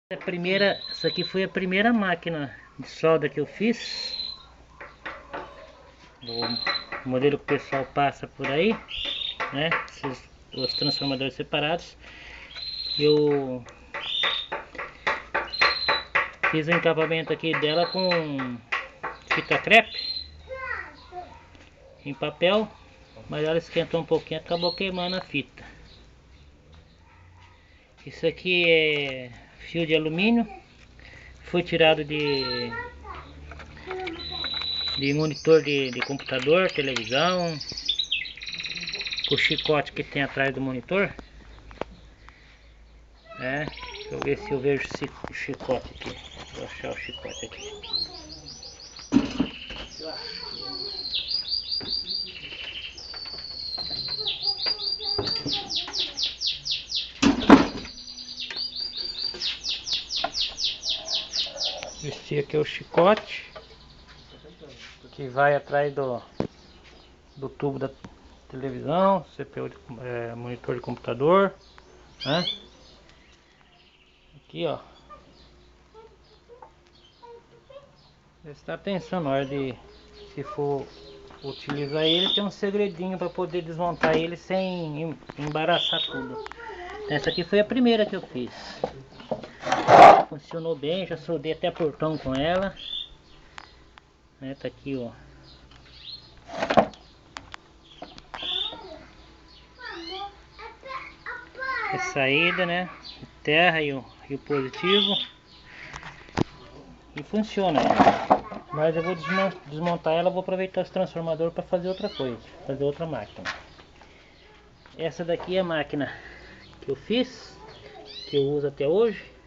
Essa aqui foi a primeira máquina de solda que eu fiz. O modelo que o pessoal passa por aí, né? Os transformadores separados. Eu fiz o encapamento aqui dela com fita crepe em papel, mas ela esquentou um pouquinho, acabou queimando a fita. Isso aqui é fio de alumínio, foi tirado de monitor de computador, televisão, com o chicote que tem atrás do monitor. Deixa eu ver se eu vejo o chicote aqui. Vou achar o chicote aqui. Esse aqui é o chicote que vai atrás do tubo da televisão, CPU monitor de computador, né? Aqui, ó. Presta atenção na hora de, se for utilizar ele, tem um segredinho para poder desmontar ele sem embaraçar tudo. Essa aqui foi a primeira que eu fiz. Funcionou bem, já soldei até portão com ela. Tá aqui, ó. A saída, né? Terra e o positivo. E funciona. Mas eu vou desmontar ela, vou aproveitar esse transformador para fazer outra coisa, fazer outra máquina. Essa daqui é a máquina que eu fiz, que eu uso até hoje.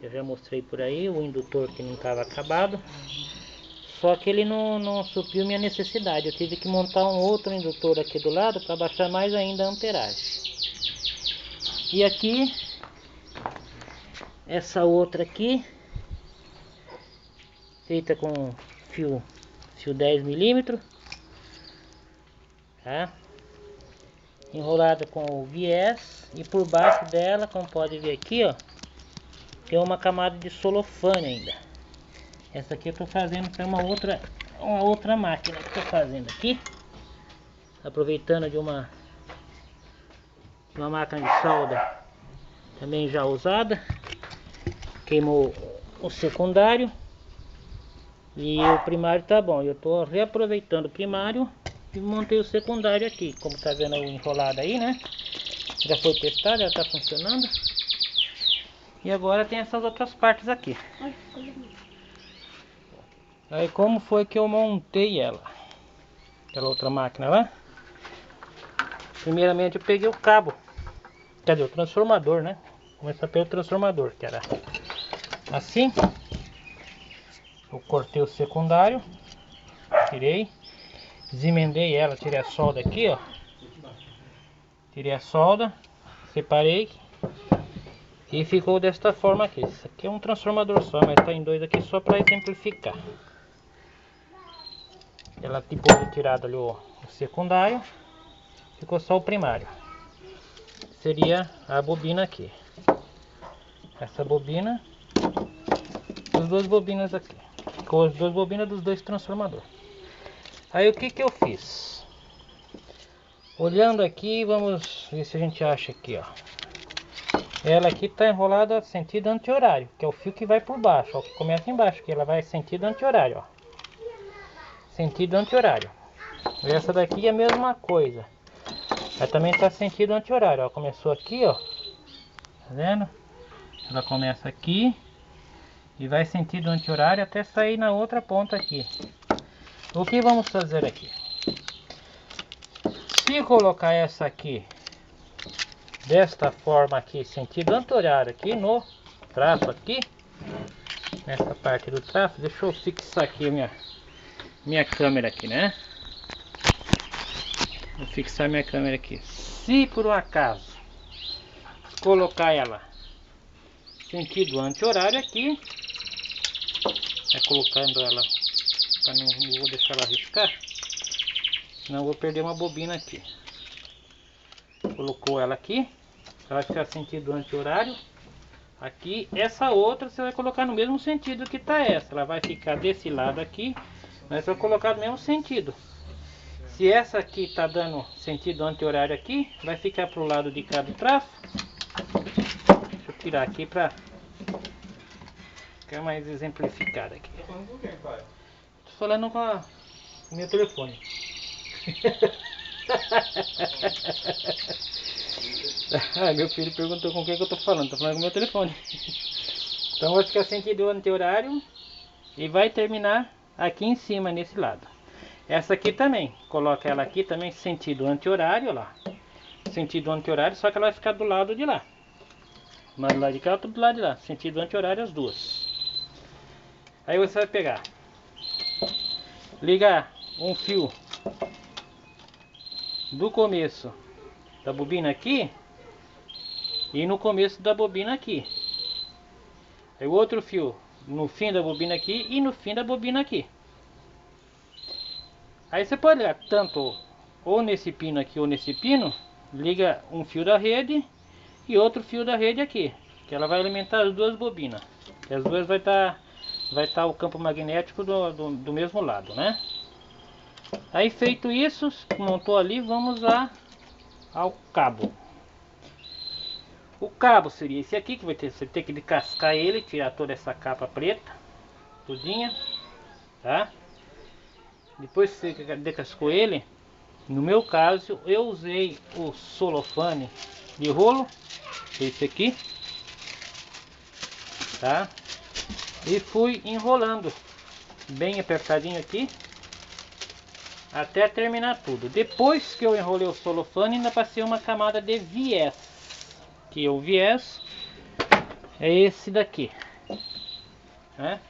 Eu já mostrei por aí o indutor que não estava acabado. Só que ele não supriu minha necessidade. Eu tive que montar um outro indutor aqui do lado para baixar mais ainda a amperagem. E aqui, essa outra aqui, feita com fio 10 milímetros, tá? Enrolada com o viés, e por baixo dela, como pode ver aqui, ó, tem uma camada de celofane ainda. Essa aqui eu tô fazendo para uma outra máquina que eu tô fazendo aqui, aproveitando de uma máquina de solda também já usada. Queimou o secundário e o primário tá bom. Eu tô reaproveitando o primário e montei o secundário aqui, como tá vendo o enrolado aí, né? Já foi testado, já tá funcionando. E agora tem essas outras partes aqui. Aí como foi que eu montei ela? Aquela outra máquina lá. Primeiramente eu peguei o cabo. Cadê o transformador, né? Começar pelo transformador, que era assim. Eu cortei o secundário, tirei, desemendei ela, tirei a solda aqui, ó. Tirei a solda, separei e ficou desta forma aqui. Isso aqui é um transformador só, mas tá em dois aqui só para exemplificar. Ela depois de tirado ali o secundário, ficou só o primário. Seria a bobina aqui. Essa bobina, as duas bobinas aqui, com as duas bobinas dos dois transformadores. Aí o que eu fiz? Olhando aqui, vamos ver se a gente acha aqui, ó. Ela aqui está enrolada sentido anti-horário, que é o fio que vai por baixo, ó, que começa embaixo, que ela vai sentido anti-horário, ó. Sentido anti-horário. Essa daqui é a mesma coisa. Ela também está sentido anti-horário, ó. Começou aqui, ó. Tá vendo? Ela começa aqui e vai sentido anti-horário até sair na outra ponta aqui. O que vamos fazer aqui? Se colocar essa aqui desta forma aqui, sentido anti-horário aqui no traço aqui, nessa parte do traço, deixa eu fixar aqui minha câmera aqui, né? Vou fixar minha câmera aqui. Se por um acaso colocar ela sentido anti-horário aqui, colocando ela para não vou deixar ela riscar, senão eu vou perder uma bobina aqui. Colocou ela aqui, ela vai ficar sentido anti-horário. Aqui, essa outra você vai colocar no mesmo sentido que tá essa. Ela vai ficar desse lado aqui, mas vai colocar no mesmo sentido. Se essa aqui tá dando sentido anti-horário aqui, vai ficar pro lado de cá do traço. Deixa eu tirar aqui pra ficar mais exemplificado aqui. Tá falando com quem, pai? Tô falando com o meu telefone. Ah, meu filho perguntou com quem que eu tô falando. Tô falando com o meu telefone. Então vai ficar sentido anti-horário e vai terminar aqui em cima, nesse lado. Essa aqui também, coloca ela aqui também, sentido anti-horário, ó lá. Sentido anti-horário, só que ela vai ficar do lado de lá. Uma do lado de cá, outra do lado de lá. Sentido anti-horário as duas. Aí você vai pegar, ligar um fio do começo da bobina aqui e no começo da bobina aqui. Aí o outro fio no fim da bobina aqui e no fim da bobina aqui. Aí você pode ligar tanto ou nesse pino aqui ou nesse pino, liga um fio da rede e outro fio da rede aqui, que ela vai alimentar as duas bobinas. E as duas vai estar o campo magnético do mesmo lado, né? Aí feito isso, montou ali, vamos lá ao cabo. O cabo seria esse aqui, que você tem que descascar ele, tirar toda essa capa preta, tudinha, tá? Depois que você descascou ele, no meu caso eu usei o celofane de rolo, esse aqui, tá? E fui enrolando bem apertadinho aqui até terminar tudo. Depois que eu enrolei o celofane, ainda passei uma camada de viés, que o viés é esse daqui, né?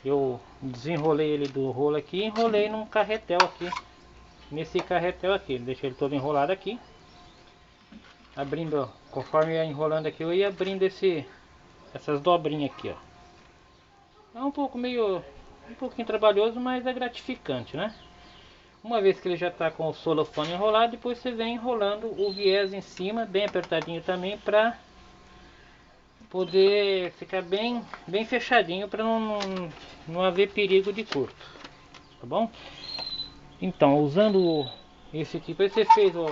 Eu desenrolei ele do rolo aqui e enrolei num carretel aqui. Nesse carretel aqui, deixei ele todo enrolado aqui. Abrindo, conforme ia enrolando aqui, eu ia abrindo essas dobrinhas aqui, ó. É um pouquinho trabalhoso, mas é gratificante, né? Uma vez que ele já está com o celofane enrolado, depois você vem enrolando o viés em cima, bem apertadinho também, para poder ficar bem fechadinho, para não haver perigo de curto, tá bom? Então, usando esse aqui, você fez o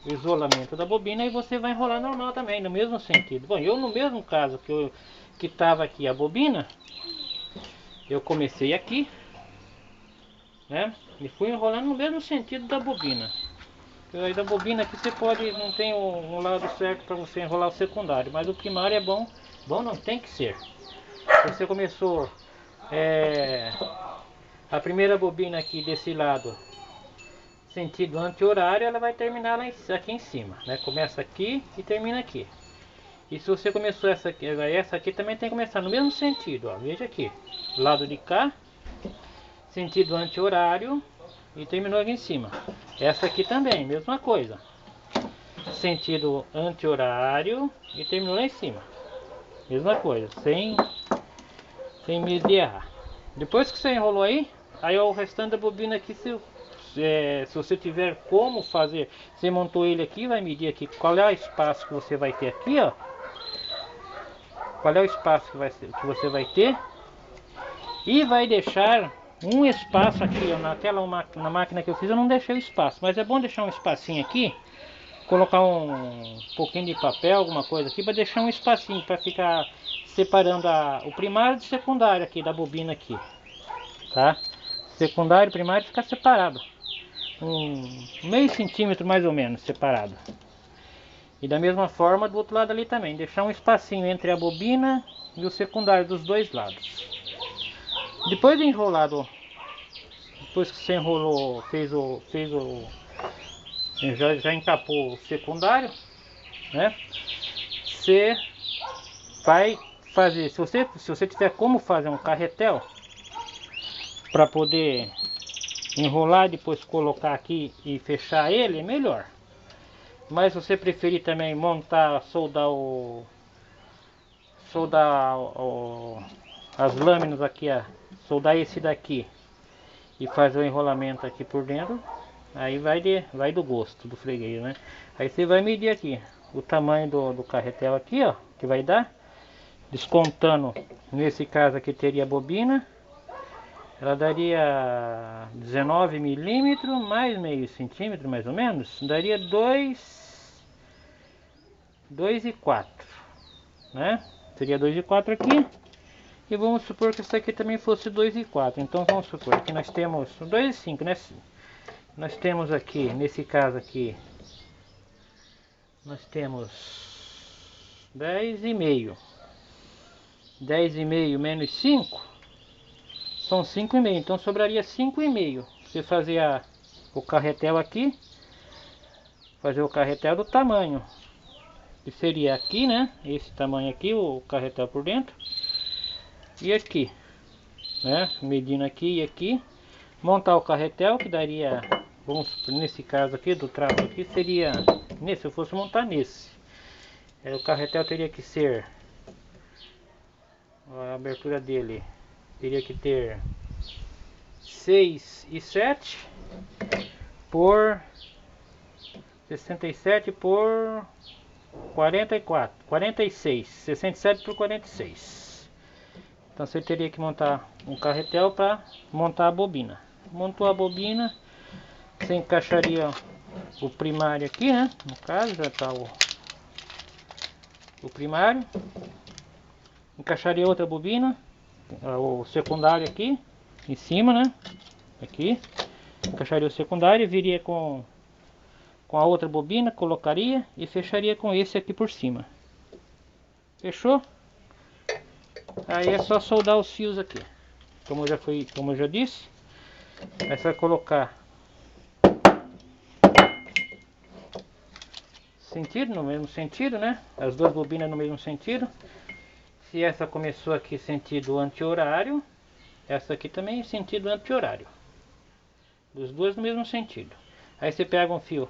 isolamento da bobina e você vai enrolar normal também, no mesmo sentido. Bom, eu no mesmo caso que estava aqui a bobina, eu comecei aqui, né? E fui enrolando no mesmo sentido da bobina. Aí da bobina aqui você pode, não tem um lado certo para você enrolar o secundário, mas o primário é bom não, tem que ser. Se você começou a primeira bobina aqui desse lado, sentido anti-horário, ela vai terminar lá aqui em cima, né? Começa aqui e termina aqui. E se você começou essa aqui também tem que começar no mesmo sentido, ó. Veja aqui, lado de cá, sentido anti-horário e terminou aqui em cima. Essa aqui também, mesma coisa, sentido anti-horário e terminou lá em cima, mesma coisa, sem medo de errar. Depois que você enrolou aí o restante da bobina aqui, se você tiver como fazer, você montou ele aqui, vai medir aqui qual é o espaço que você vai ter aqui, ó. Qual é o espaço que você vai ter e vai deixar um espaço aqui, ó, na máquina que eu fiz eu não deixei o espaço, mas é bom deixar um espacinho aqui, colocar um pouquinho de papel, alguma coisa aqui, para deixar um espacinho, para ficar separando o primário do secundário aqui, da bobina aqui, tá? Secundário e primário fica separado, meio centímetro mais ou menos separado. E da mesma forma do outro lado ali também, deixar um espacinho entre a bobina e o secundário dos dois lados. Depois de enrolado, depois que você enrolou, já encapou o secundário, né? Você vai fazer, se você tiver como fazer um carretel para poder enrolar e depois colocar aqui e fechar ele, é melhor. Mas se você preferir também montar, soldar as lâminas aqui, ó, soldar esse daqui e fazer o enrolamento aqui por dentro, aí vai do gosto do freguês, né? Aí você vai medir aqui o tamanho do carretel aqui, ó, que vai dar, descontando, nesse caso aqui teria a bobina, ela daria 19 milímetros mais meio centímetro mais ou menos, daria 2,4, né? Seria 2,4 aqui. E vamos supor que isso aqui também fosse 2,4. Então vamos supor que nós temos 2,5, né? Nós temos aqui, nesse caso aqui, nós temos 10,5. 10,5 menos 5 são 5,5. Então sobraria 5,5. Você fazer o carretel aqui, fazer o carretel do tamanho que seria aqui, né? Esse tamanho aqui, o carretel por dentro. E aqui, né? Medindo aqui e aqui. Montar o carretel, que daria, vamos supor, nesse caso aqui, do traço aqui, seria nesse, se eu fosse montar nesse. O carretel teria que ser, a abertura dele teria que ter 6,7 por 67 por 44, 46, 67 por 46. Então você teria que montar um carretel para montar a bobina. Montou a bobina, você encaixaria o primário aqui, né? No caso já está o primário. Encaixaria outra bobina, o secundário aqui em cima, né? Aqui. Encaixaria o secundário, viria com a outra bobina, colocaria e fecharia com esse aqui por cima. Fechou? Aí é só soldar os fios aqui. Como eu já disse, é só colocar sentido, no mesmo sentido, né? As duas bobinas no mesmo sentido. Se essa começou aqui sentido anti-horário, essa aqui também sentido anti-horário. Dos duas no mesmo sentido. Aí você pega um fio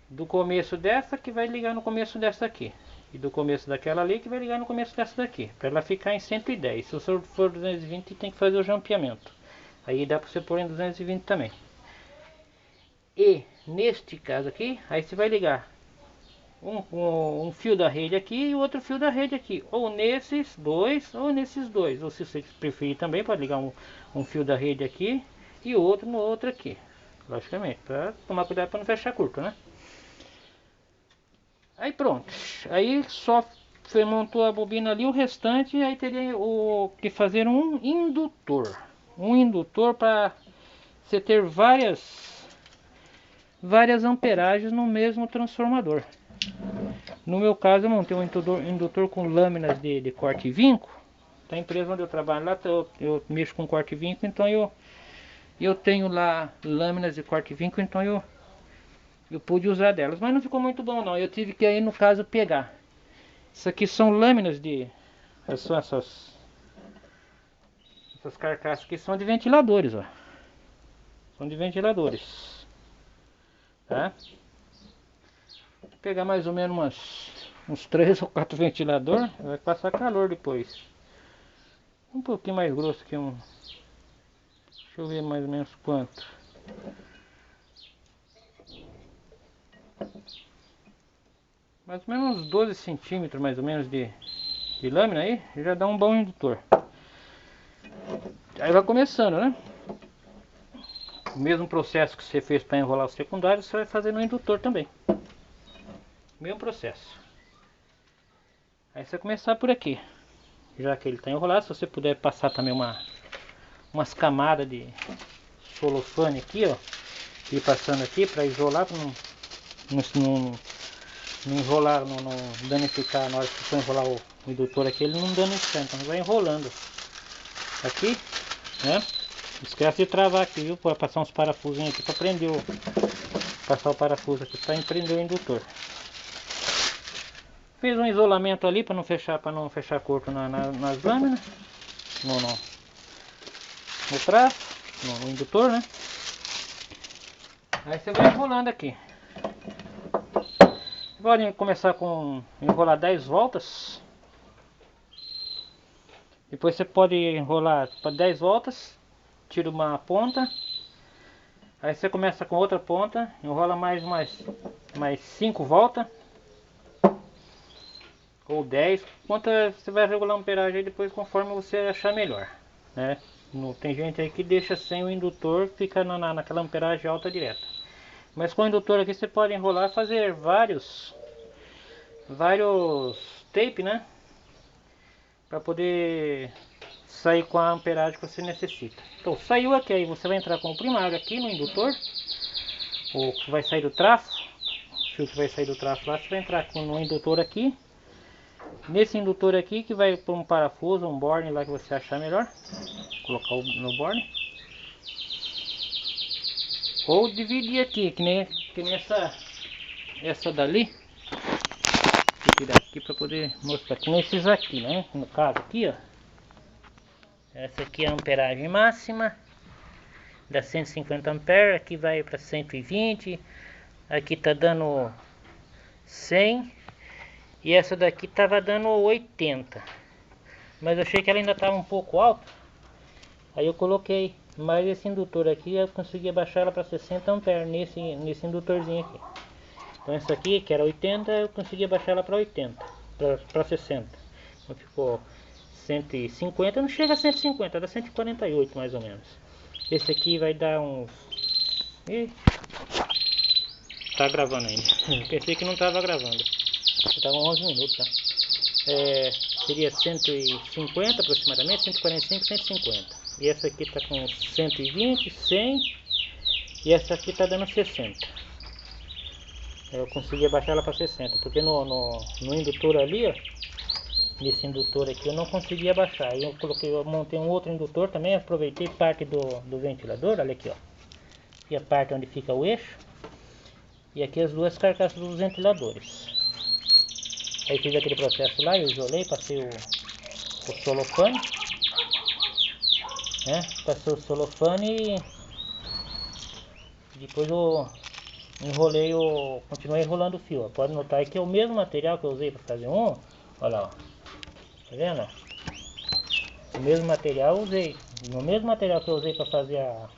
do começo dessa que vai ligar no começo dessa aqui. E do começo daquela ali que vai ligar no começo dessa daqui. Para ela ficar em 110. Se o senhor for 220 tem que fazer o jampeamento. Aí dá para você pôr em 220 também. E neste caso aqui, aí você vai ligar um fio da rede aqui e outro fio da rede aqui. Ou nesses dois, ou nesses dois. Ou se você preferir também, pode ligar um fio da rede aqui e outro no outro aqui. Logicamente, para tomar cuidado para não fechar curto, né? Aí pronto. Aí só você montou a bobina ali, o restante aí teria que fazer um indutor. Um indutor para você ter várias amperagens no mesmo transformador. No meu caso eu montei um indutor com lâminas de corte vinco. Da empresa onde eu trabalho lá, eu mexo com corte vinco, então eu tenho lá lâminas de corte vinco, então eu pude usar delas. Mas não ficou muito bom não, eu tive que aí no caso pegar. Isso aqui são lâminas essas carcaças aqui são de ventiladores, ó. São de ventiladores. Tá? Vou pegar mais ou menos uns 3 ou 4 ventiladores, vai passar calor depois. Um pouquinho mais grosso que um. Deixa eu ver mais ou menos quanto. Mais ou menos uns 12 centímetros mais ou menos de lâmina aí, já dá um bom indutor. Aí vai começando, né? O mesmo processo que você fez para enrolar o secundário, você vai fazer no indutor também. Mesmo processo. Aí você vai começar por aqui. Já que ele está enrolado, se você puder passar também umas camadas de celofane aqui, ó. Ir passando aqui para isolar, para não enrolar, não danificar. Na hora que você for enrolar o indutor aqui, ele não danifica. Então vai enrolando aqui, né? Não esquece de travar aqui, viu? Pode passar uns parafusos aqui para prender passar o parafuso aqui para prender o indutor. Fiz um isolamento ali para não fechar curto nas lâminas, no traço, no indutor, né? Aí você vai enrolando aqui. Pode começar com enrolar 10 voltas. Depois você pode enrolar para 10 voltas, tira uma ponta. Aí você começa com outra ponta, enrola mais 5 voltas. ou 10, quanto você vai regular a amperagem aí depois conforme você achar melhor, né? Não, tem gente aí que deixa sem o indutor, fica naquela amperagem alta direta. Mas com o indutor aqui você pode enrolar e fazer vários tape, né? Para poder sair com a amperagem que você necessita. Então saiu aqui, aí você vai entrar com o primário aqui no indutor, o que vai sair do traço, o fio que vai sair do traço lá, você vai entrar no indutor aqui. Nesse indutor aqui que vai por um parafuso, um borne lá que você achar melhor, colocar no borne. Ou dividir aqui, que nem essa dali. Vou tirar aqui para poder mostrar, que nem esses aqui, né? No caso aqui, ó. Essa aqui é a amperagem máxima, dá 150 amperes, aqui vai para 120, aqui tá dando 100 e essa daqui tava dando 80, mas eu achei que ela ainda estava um pouco alta, aí eu coloquei mais esse indutor aqui, eu consegui baixar ela para 60 amperes nesse indutorzinho aqui. Então essa aqui que era 80, eu consegui baixar ela para 80, para 60, então ficou 150, não chega a 150, dá 148 mais ou menos. Esse aqui vai dar uns... Ih, tá gravando ainda. Pensei que não tava gravando. Tava 11 minutos, tá? Seria 150 aproximadamente, 145, 150. E essa aqui tá com 120, 100. E essa aqui tá dando 60. Eu consegui abaixar ela para 60, porque no indutor ali, ó, nesse indutor aqui eu não consegui abaixar. Aí eu montei um outro indutor também, aproveitei parte do ventilador, olha aqui, ó. E a parte onde fica o eixo. E aqui as duas carcaças dos ventiladores. Aí fiz aquele processo lá, eu isolei, passei o celofane, né? Passei o celofane e depois eu enrolei continuei enrolando o fio. Ó. Pode notar que é o mesmo material que eu usei para fazer um, olha lá, ó. Tá vendo? O mesmo material eu usei, no mesmo material que eu usei para fazer a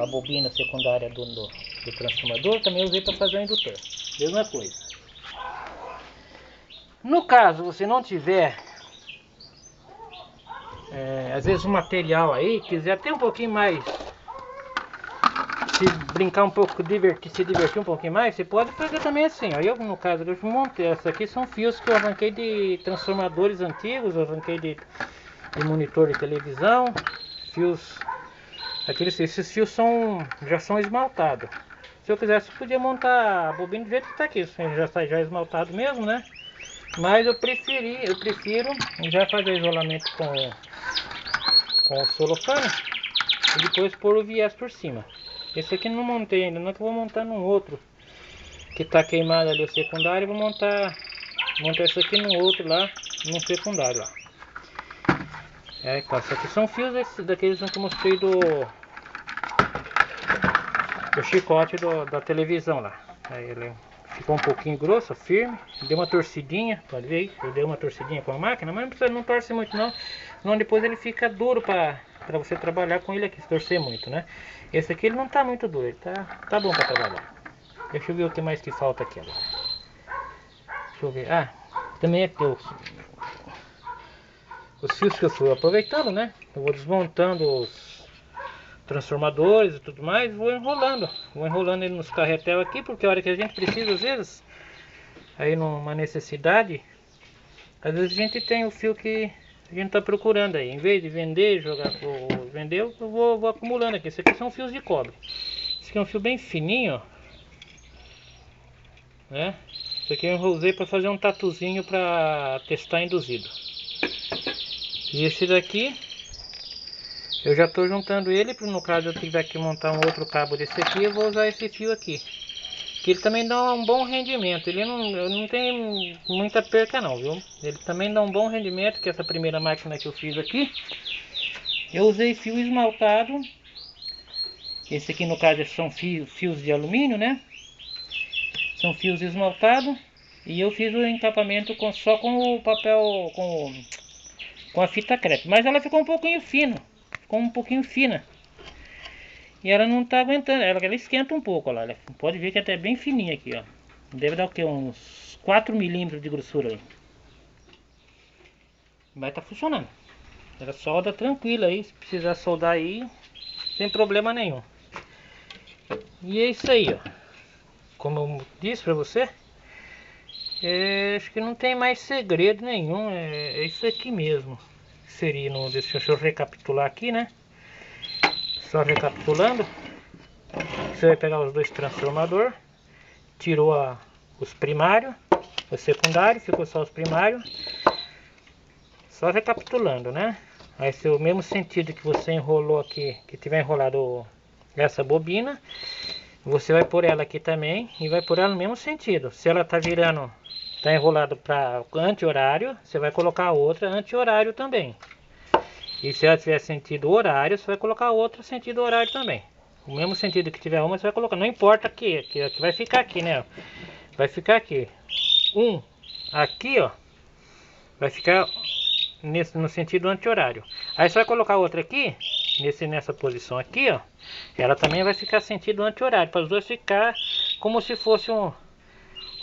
bobina secundária do transformador, também usei para fazer o indutor. Mesma coisa. No caso você não tiver, às vezes o material aí, quiser ter um pouquinho mais, se brincar um pouco, se divertir um pouquinho mais, você pode fazer também assim, ó. Eu no caso eu montei, essa aqui são fios que eu arranquei de transformadores antigos, eu arranquei de monitor de televisão, fios, esses fios já são esmaltados. Se eu quisesse, eu podia montar a bobina do jeito que está aqui, já está já esmaltado mesmo, né? Mas eu prefiro já fazer isolamento com o celofane e depois pôr o viés por cima. Esse aqui não montei ainda, não, que eu vou montar num outro que está queimado ali o secundário, eu vou montar esse aqui no outro lá, no secundário lá. Tá, isso aqui são fios daqueles que eu mostrei do chicote da televisão lá. Aí ele ficou um pouquinho grosso, firme, deu uma torcidinha, pode ver aí, eu dei uma torcidinha com a máquina, mas não torce muito não, senão depois ele fica duro para você trabalhar com ele aqui, se torcer muito, né? Esse aqui ele não tá muito duro, ele tá bom para trabalhar. Deixa eu ver o que mais que falta aqui agora. Deixa eu ver, também aqui os fios que eu fui aproveitando, né? Eu vou desmontando os transformadores e tudo mais, vou enrolando ele nos carretel aqui, porque a hora que a gente precisa, às vezes, aí numa necessidade, às vezes a gente tem o fio que a gente tá procurando aí, em vez de vender, vender, eu vou acumulando aqui. Esse aqui são fios de cobre, esse aqui é um fio bem fininho, né? Esse aqui eu usei para fazer um tatuzinho para testar induzido. E esse daqui eu já estou juntando ele, no caso eu tiver que montar um outro cabo desse aqui, eu vou usar esse fio aqui. Que ele também dá um bom rendimento, ele não tem muita perca não, viu? Ele também dá um bom rendimento, que essa primeira máquina que eu fiz aqui, eu usei fio esmaltado. Esse aqui no caso são fios de alumínio, né? São fios esmaltados. E eu fiz o encapamento só com o papel, com a fita crepe. Mas ela ficou um pouquinho fina. E ela não tá aguentando, ela esquenta um pouco, olha lá. Pode ver que é até bem fininha aqui, ó. Deve dar o que? Uns 4 milímetros de grossura aí. vai estar funcionando. Ela solda tranquila aí, se precisar soldar aí, sem problema nenhum. E é isso aí, ó. Como eu disse pra você, acho que não tem mais segredo nenhum, é isso aqui mesmo. Seria, deixa eu recapitular aqui, né? Só recapitulando, você vai pegar os dois transformadores, tirou os primários, os secundários, ficou só os primários. Só recapitulando, né? Vai ser o mesmo sentido que você enrolou aqui, que tiver enrolado essa bobina, você vai pôr ela aqui também e vai pôr ela no mesmo sentido. Se ela tá virando, tá enrolado para anti-horário, você vai colocar outra anti-horário também. E se ela tiver sentido horário, você vai colocar outra sentido horário também. O mesmo sentido que tiver uma, você vai colocar. Não importa aqui vai ficar aqui, né? Vai ficar aqui. Aqui, ó. Vai ficar no sentido anti-horário. Aí você vai colocar outra aqui, nessa posição aqui, ó. Ela também vai ficar sentido anti-horário, para os dois ficar como se fosse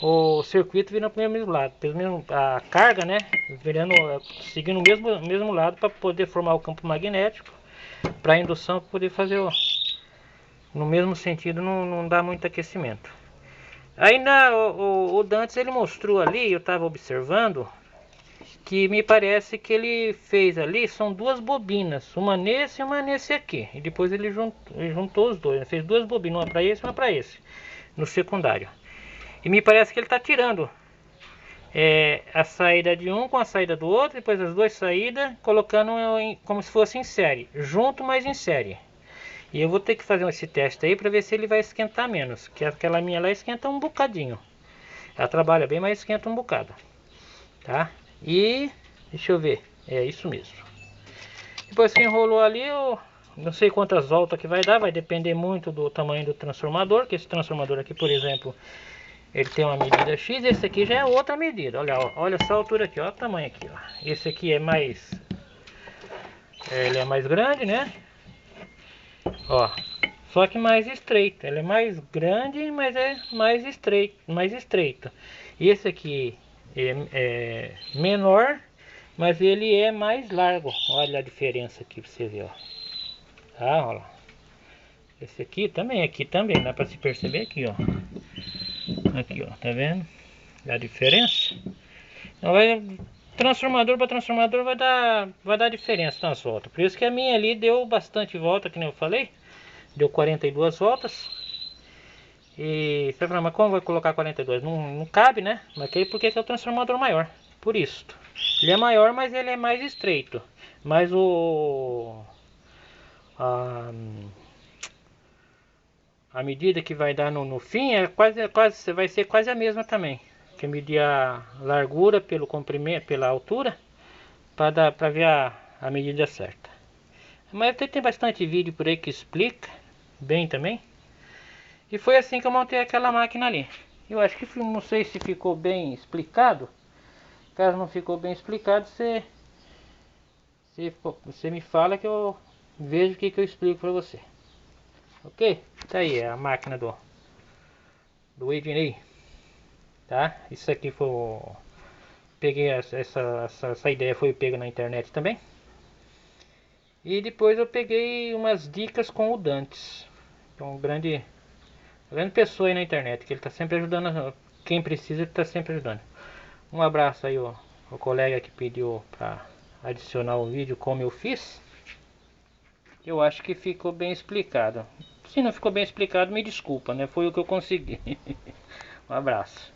o circuito virando para o mesmo lado, pelo menos a carga, né, virando, seguindo o mesmo lado, para poder formar o campo magnético, para a indução poder fazer no mesmo sentido, não dá muito aquecimento. Aí o Dantes ele mostrou ali, eu estava observando, que me parece que ele fez ali, são duas bobinas, uma nesse e uma nesse aqui, e depois ele juntou os dois, fez duas bobinas, uma para esse e uma para esse, no secundário. E me parece que ele está tirando a saída de um com a saída do outro, depois as duas saídas, colocando como se fosse em série, junto, mas em série. E eu vou ter que fazer esse teste aí para ver se ele vai esquentar menos, que aquela minha lá esquenta um bocadinho. Ela trabalha bem, mas esquenta um bocado, tá? E deixa eu ver, é isso mesmo. Depois que enrolou ali, eu não sei quantas voltas que vai dar, vai depender muito do tamanho do transformador, que esse transformador aqui, por exemplo, ele tem uma medida X, esse aqui já é outra medida. Olha, ó, olha só a altura aqui, ó, o tamanho aqui, ó. Esse aqui é mais, ele é mais grande, né? Ó, só que mais estreito. Ele é mais grande, mas é mais estreito. E esse aqui é menor, mas ele é mais largo. Olha a diferença aqui pra você ver, ó. Tá, olha lá. Esse aqui também, dá pra se perceber aqui, ó. Aqui, ó, tá vendo? A diferença? Então transformador para transformador vai dar diferença nas voltas. Por isso que a minha ali deu bastante volta, que nem eu falei. Deu 42 voltas. E você vai falar, mas como vai colocar 42? Não cabe, né? Mas porque é o transformador maior. Por isso. Ele é maior, mas ele é mais estreito. Mas a medida que vai dar no fim vai ser quase a mesma também. Que medir a largura pelo comprimento, pela altura, para ver a medida certa. Mas tem bastante vídeo por aí que explica bem também. E foi assim que eu montei aquela máquina ali. Eu acho que não sei se ficou bem explicado. Caso não ficou bem explicado, você me fala que eu vejo o que eu explico para você. Ok? Tá aí, é a máquina do Ednei. Tá? Isso aqui foi... Peguei essa ideia, foi pega na internet também. E depois eu peguei umas dicas com o Dantes. É uma grande pessoa aí na internet, que ele está sempre ajudando. Quem precisa, ele está sempre ajudando. Um abraço aí, o colega que pediu para adicionar o vídeo como eu fiz. Eu acho que ficou bem explicado. Se não ficou bem explicado, me desculpa, né? Foi o que eu consegui. Um abraço.